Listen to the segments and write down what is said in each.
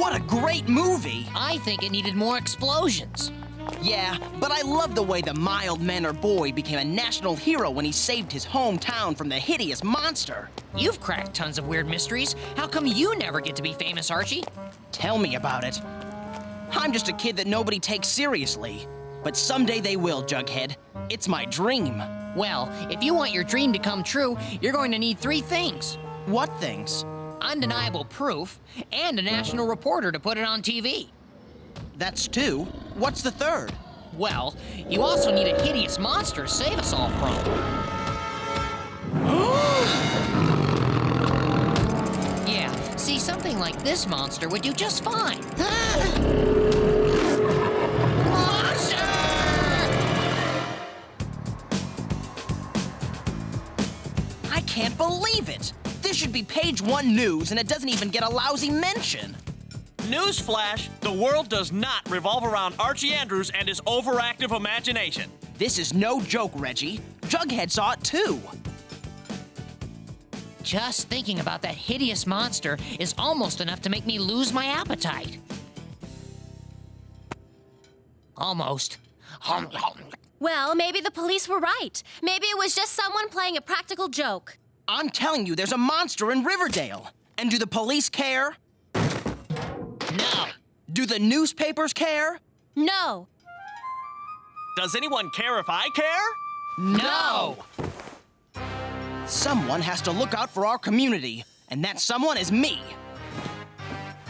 What a great movie! I think it needed more explosions. Yeah, but I love the way the mild-mannered boy became a national hero when he saved his hometown from the hideous monster. You've cracked tons of weird mysteries. How come you never get to be famous, Archie? Tell me about it. I'm just a kid that nobody takes seriously. But someday they will, Jughead. It's my dream. Well, if you want your dream to come true, you're going to need 3 things. What things? Undeniable proof, and a national reporter to put it on TV. That's 2. What's the 3rd? Well, you also need a hideous monster to save us all from. Yeah, see, something like this monster would do just fine. Monster! I can't believe it! This should be page 1 news, and it doesn't even get a lousy mention. Newsflash, the world does not revolve around Archie Andrews and his overactive imagination. This is no joke, Reggie. Jughead saw it too. Just thinking about that hideous monster is almost enough to make me lose my appetite. Almost. Well, maybe the police were right. Maybe it was just someone playing a practical joke. I'm telling you, there's a monster in Riverdale. And do the police care? No. Do the newspapers care? No. Does anyone care if I care? No! Someone has to look out for our community, and that someone is me.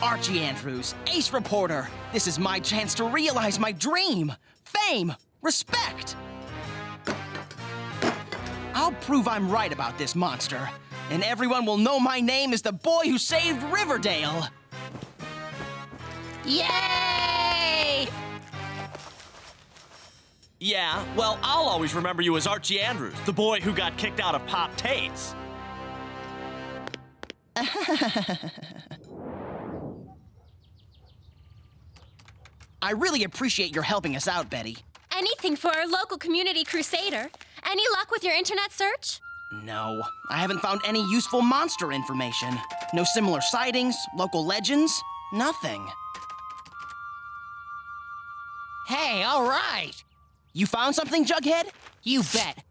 Archie Andrews, ace reporter. This is my chance to realize my dream. Fame, respect. I'll prove I'm right about this monster, and everyone will know my name is the boy who saved Riverdale. Yay! Yeah, well, I'll always remember you as Archie Andrews, the boy who got kicked out of Pop Tates. I really appreciate your helping us out, Betty. Anything for our local community crusader. Any luck with your internet search? No, I haven't found any useful monster information. No similar sightings, local legends, nothing. Hey, all right. You found something, Jughead? You bet.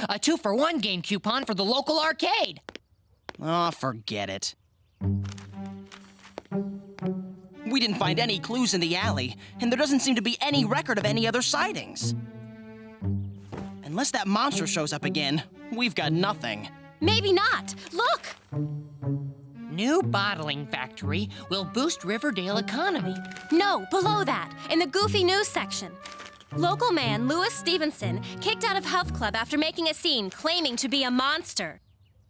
A 2-for-1 game coupon for the local arcade. Oh, forget it. We didn't find any clues in the alley, and there doesn't seem to be any record of any other sightings. Unless that monster shows up again, we've got nothing. Maybe not. Look! New bottling factory will boost Riverdale economy. No, below that, in the goofy news section. Local man Louis Stevenson kicked out of health club after making a scene claiming to be a monster.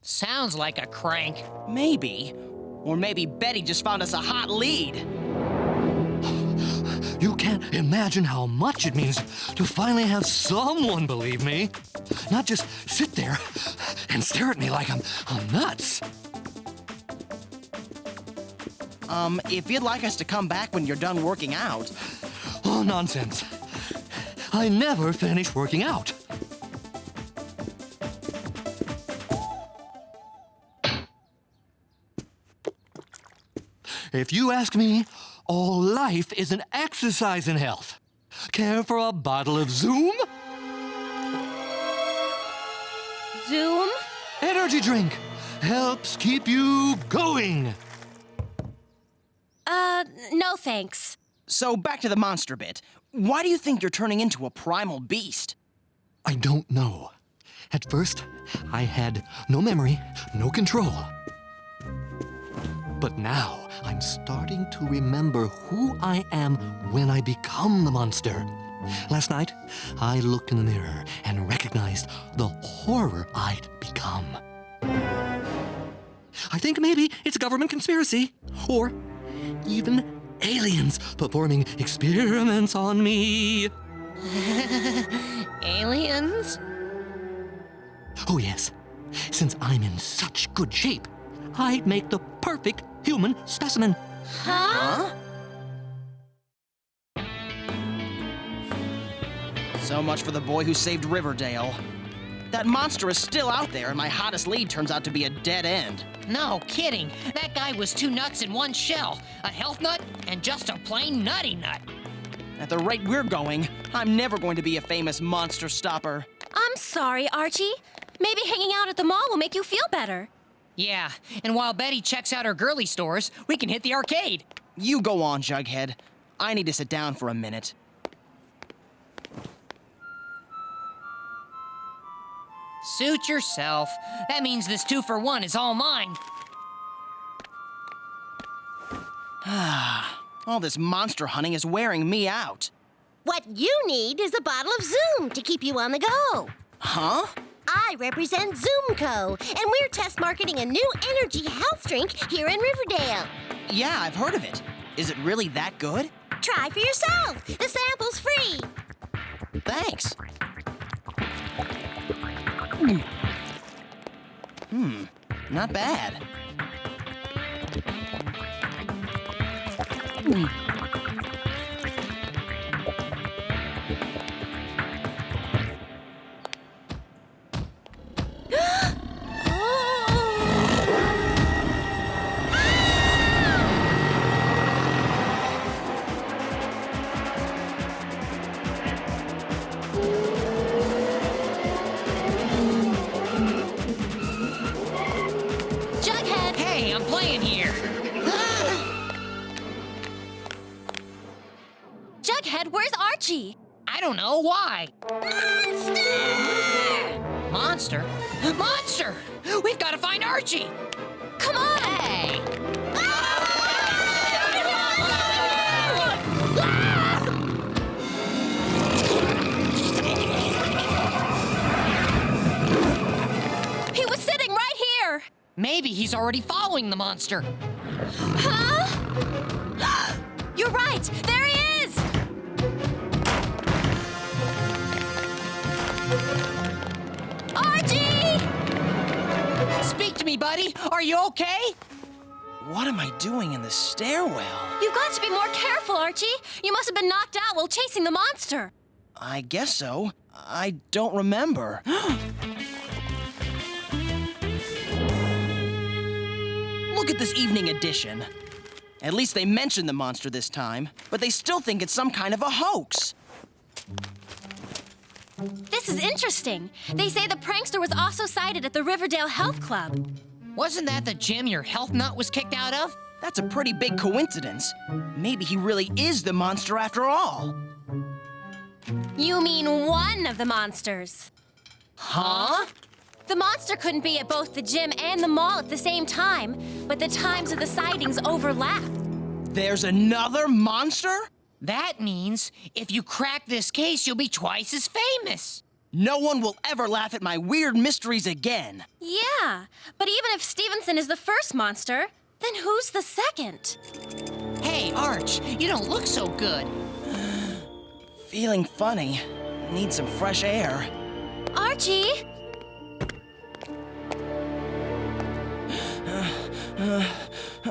Sounds like a crank. Maybe. Or maybe Betty just found us a hot lead. You can't imagine how much it means to finally have someone believe me. Not just sit there and stare at me like I'm nuts. If you'd like us to come back when you're done working out. Oh, nonsense. I never finish working out. If you ask me, all life is an exercise in health. Care for a bottle of Zoom? Zoom? Energy drink. Helps keep you going. No thanks. So back to the monster bit. Why do you think you're turning into a primal beast? I don't know. At first, I had no memory, no control. But now, I'm starting to remember who I am when I become the monster. Last night, I looked in the mirror and recognized the horror I'd become. I think maybe it's a government conspiracy, or even aliens performing experiments on me. Aliens? Oh, yes. Since I'm in such good shape, I'd make the perfect human specimen. Huh? So much for the boy who saved Riverdale. That monster is still out there, and my hottest lead turns out to be a dead end. No kidding. That guy was two nuts in one shell. A health nut and just a plain nutty nut. At the rate we're going, I'm never going to be a famous monster stopper. I'm sorry, Archie. Maybe hanging out at the mall will make you feel better. Yeah, and while Betty checks out her girly stores, we can hit the arcade. You go on, Jughead. I need to sit down for a minute. Suit yourself. That means this 2-for-1 is all mine. All this monster hunting is wearing me out. What you need is a bottle of Zoom to keep you on the go. Huh? I represent Zoomco, and we're test marketing a new energy health drink here in Riverdale. Yeah, I've heard of it. Is it really that good? Try for yourself. The sample's free. Thanks. Not bad. Jughead! Hey, I'm playing here. Jughead, where's Archie? I don't know why. Monster! Monster? Monster! We've got to find Archie! Come on! Hey! He was sitting right here! Maybe he's already following the monster. Huh? You're right! There he is! Archie! Speak to me, buddy. Are you okay? What am I doing in the stairwell? You've got to be more careful, Archie. You must have been knocked out while chasing the monster. I guess so. I don't remember. Look at this evening edition. At least they mentioned the monster this time, but they still think it's some kind of a hoax. This is interesting. They say the prankster was also sighted at the Riverdale Health Club. Wasn't that the gym your health nut was kicked out of? That's a pretty big coincidence. Maybe he really is the monster after all. You mean one of the monsters. Huh? The monster couldn't be at both the gym and the mall at the same time, but the times of the sightings overlap. There's another monster? That means if you crack this case, you'll be twice as famous. No one will ever laugh at my weird mysteries again. Yeah, but even if Stevenson is the first monster, then who's the second? Hey, Arch, you don't look so good. Feeling funny. Need some fresh air. Archie!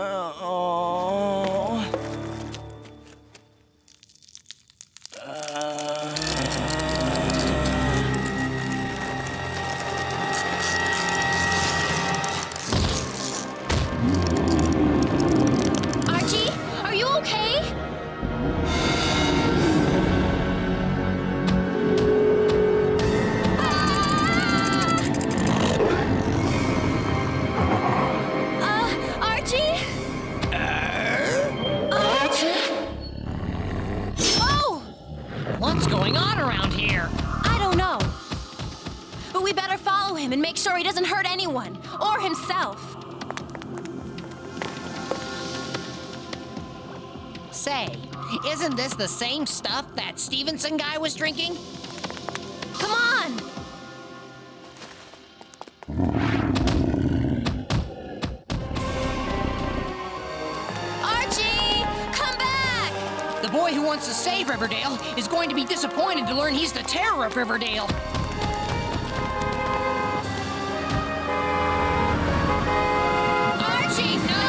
Oh. Archie, are you okay? Archie? Oh! What's going on around here? I don't know. But we better follow him and make sure he doesn't hurt anyone, or himself. Say, isn't this the same stuff that Stevenson guy was drinking? Come on! Archie! Come back! The boy who wants to save Riverdale is going to be disappointed to learn he's the terror of Riverdale. Archie, no!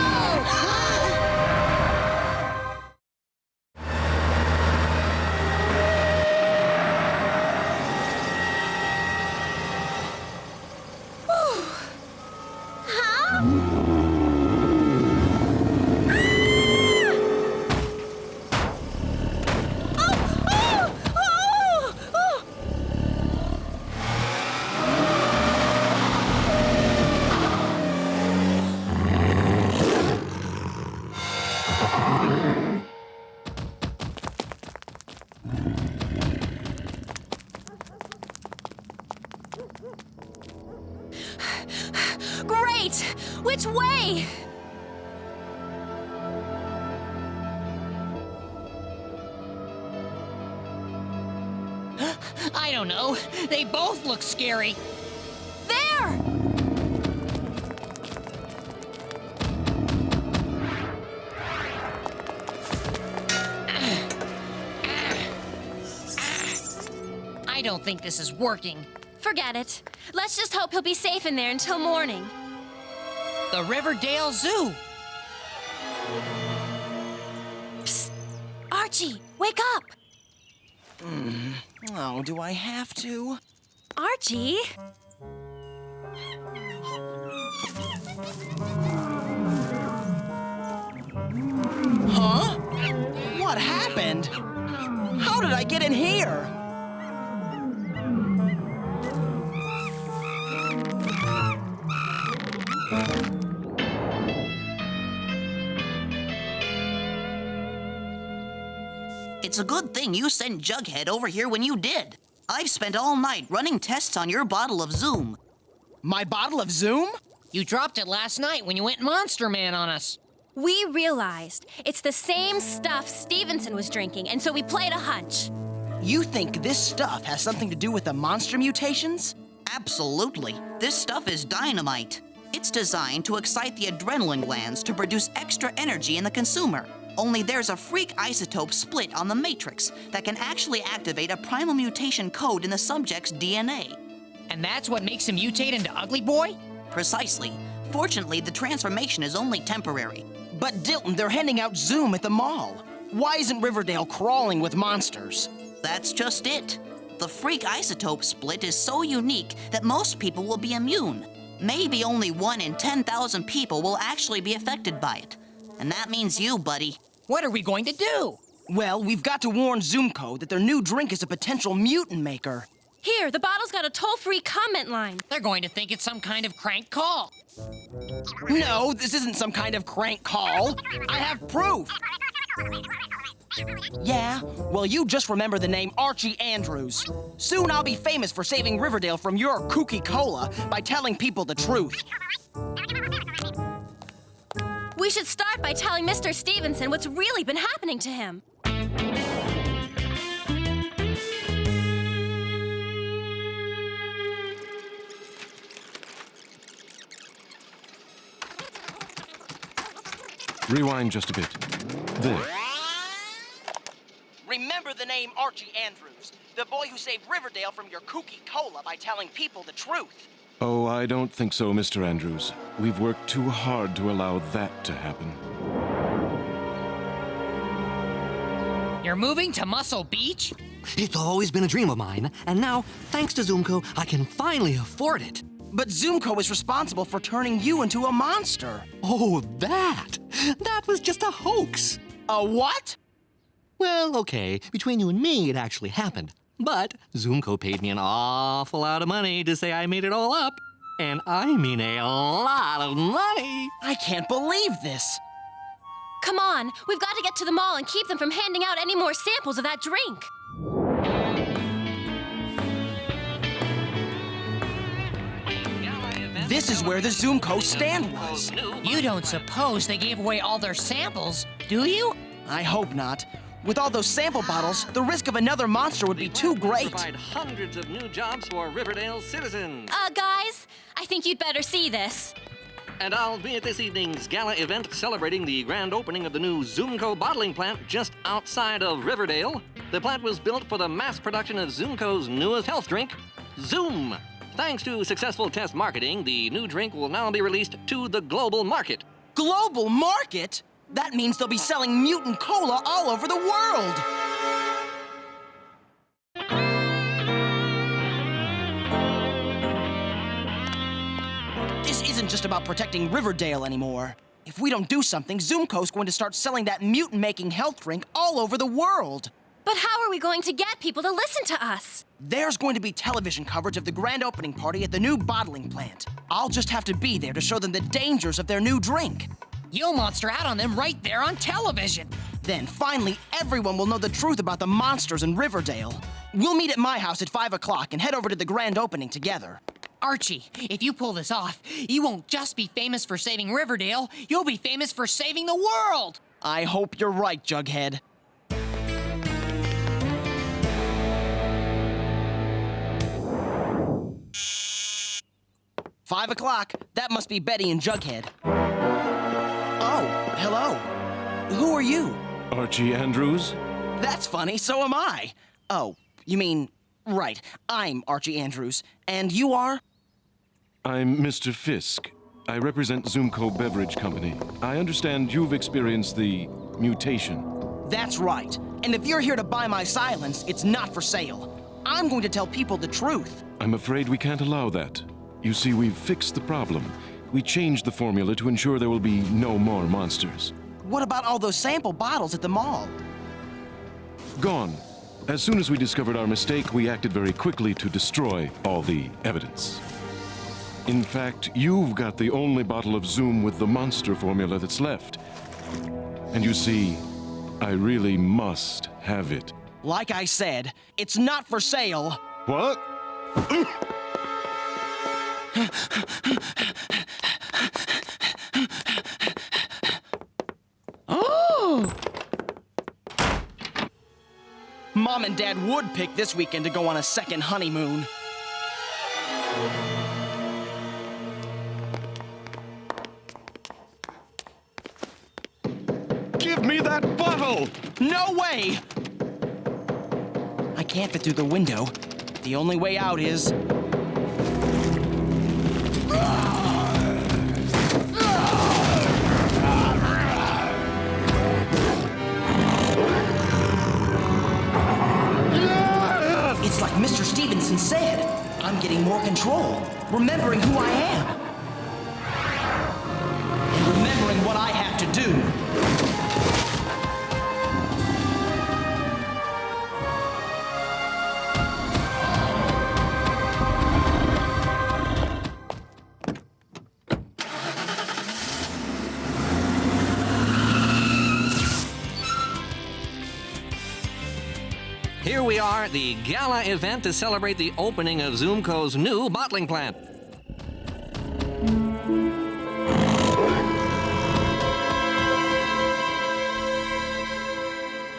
I don't know. They both look scary. There! I don't think this is working. Forget it. Let's just hope he'll be safe in there until morning. The Riverdale Zoo. Psst! Archie, wake up! Oh, do I have to? Archie? Huh? What happened? How did I get in here? It's a good thing you sent Jughead over here when you did. I've spent all night running tests on your bottle of Zoom. My bottle of Zoom? You dropped it last night when you went Monster Man on us. We realized it's the same stuff Stevenson was drinking, and so we played a hunch. You think this stuff has something to do with the monster mutations? Absolutely. This stuff is dynamite. It's designed to excite the adrenaline glands to produce extra energy in the consumer. Only there's a freak isotope split on the matrix that can actually activate a primal mutation code in the subject's DNA. And that's what makes him mutate into Ugly Boy? Precisely. Fortunately, the transformation is only temporary. But Dilton, they're handing out Zoom at the mall. Why isn't Riverdale crawling with monsters? That's just it. The freak isotope split is so unique that most people will be immune. Maybe only 1 in 10,000 people will actually be affected by it. And that means you, buddy. What are we going to do? Well, we've got to warn Zoomco that their new drink is a potential mutant maker. Here, the bottle's got a toll-free comment line. They're going to think it's some kind of crank call. No, this isn't some kind of crank call. I have proof. Yeah? Well, you just remember the name Archie Andrews. Soon I'll be famous for saving Riverdale from your kooky cola by telling people the truth. We should start by telling Mr. Stevenson what's really been happening to him. Rewind just a bit. There. Remember the name Archie Andrews, the boy who saved Riverdale from your kooky cola by telling people the truth. Oh, I don't think so, Mr. Andrews. We've worked too hard to allow that to happen. You're moving to Muscle Beach? It's always been a dream of mine, and now, thanks to Zoomco, I can finally afford it. But Zoomco is responsible for turning you into a monster. Oh, that! That was just a hoax. A what? Well, okay, between you and me, it actually happened. But Zoomco paid me an awful lot of money to say I made it all up. And I mean a lot of money. I can't believe this. Come on, we've got to get to the mall and keep them from handing out any more samples of that drink. This is where the Zoomco stand was. You don't suppose they gave away all their samples, do you? I hope not. With all those sample bottles, the risk of another monster would be too great. Provide hundreds of new jobs for Riverdale citizens. Guys, I think you'd better see this. And I'll be at this evening's gala event celebrating the grand opening of the new Zoomco bottling plant just outside of Riverdale. The plant was built for the mass production of Zoomco's newest health drink, Zoom. Thanks to successful test marketing, the new drink will now be released to the global market. Global market? That means they'll be selling mutant cola all over the world. This isn't just about protecting Riverdale anymore. If we don't do something, Zoomco's going to start selling that mutant-making health drink all over the world. But how are we going to get people to listen to us? There's going to be television coverage of the grand opening party at the new bottling plant. I'll just have to be there to show them the dangers of their new drink. You'll monster out on them right there on television. Then finally, everyone will know the truth about the monsters in Riverdale. We'll meet at my house at 5 o'clock and head over to the grand opening together. Archie, if you pull this off, you won't just be famous for saving Riverdale, you'll be famous for saving the world! I hope you're right, Jughead. 5 o'clock. That must be Betty and Jughead. Oh, hello. Who are you? Archie Andrews? That's funny, so am I. Oh, you mean, right. I'm Archie Andrews. And you are? I'm Mr. Fisk. I represent Zoomco Beverage Company. I understand you've experienced the mutation. That's right. And if you're here to buy my silence, it's not for sale. I'm going to tell people the truth. I'm afraid we can't allow that. You see, we've fixed the problem. We changed the formula to ensure there will be no more monsters. What about all those sample bottles at the mall? Gone. As soon as we discovered our mistake, we acted very quickly to destroy all the evidence. In fact, you've got the only bottle of Zoom with the monster formula that's left. And you see, I really must have it. Like I said, it's not for sale. What? Oh! Mom and Dad would pick this weekend to go on a second honeymoon. Give me that bottle! No way! I can't fit through the window. The only way out is... It's like Mr. Stevenson said. I'm getting more control, remembering who I am. And remembering what I have to do. Here we are at the gala event to celebrate the opening of Zoomco's new bottling plant.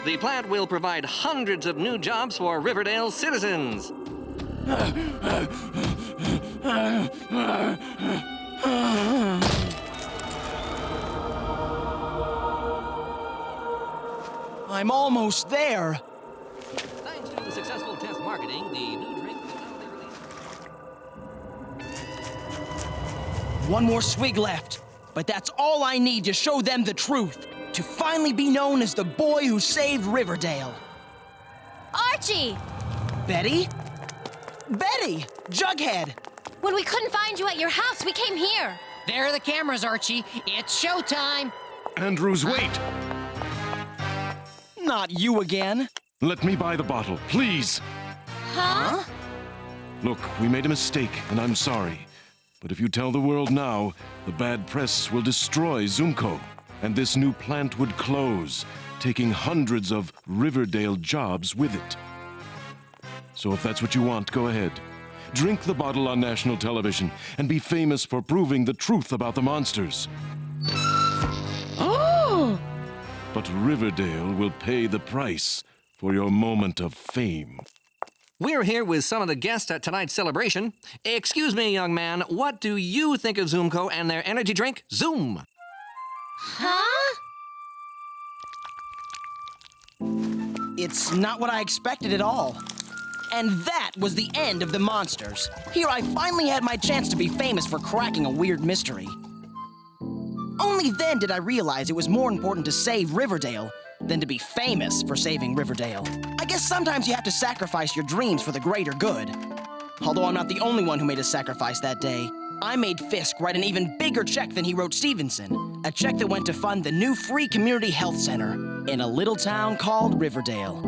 The plant will provide hundreds of new jobs for Riverdale citizens. I'm almost there. Thanks to successful test marketing, the new drink will now be released. One more swig left, but that's all I need to show them the truth. To finally be known as the boy who saved Riverdale. Archie! Betty? Betty! Jughead! When we couldn't find you at your house, we came here. There are the cameras, Archie. It's showtime. Andrews, wait! Not you again. Let me buy the bottle, please! Huh? Look, we made a mistake, and I'm sorry. But if you tell the world now, the bad press will destroy Zoomco. And this new plant would close, taking hundreds of Riverdale jobs with it. So if that's what you want, go ahead. Drink the bottle on national television and be famous for proving the truth about the monsters. Oh! But Riverdale will pay the price for your moment of fame. We're here with some of the guests at tonight's celebration. Excuse me, young man, what do you think of Zoomco and their energy drink, Zoom? Huh? It's not what I expected at all. And that was the end of the monsters. Here I finally had my chance to be famous for cracking a weird mystery. Only then did I realize it was more important to save Riverdale than to be famous for saving Riverdale. I guess sometimes you have to sacrifice your dreams for the greater good. Although I'm not the only one who made a sacrifice that day. I made Fisk write an even bigger check than he wrote Stevenson. A check that went to fund the new free community health center in a little town called Riverdale.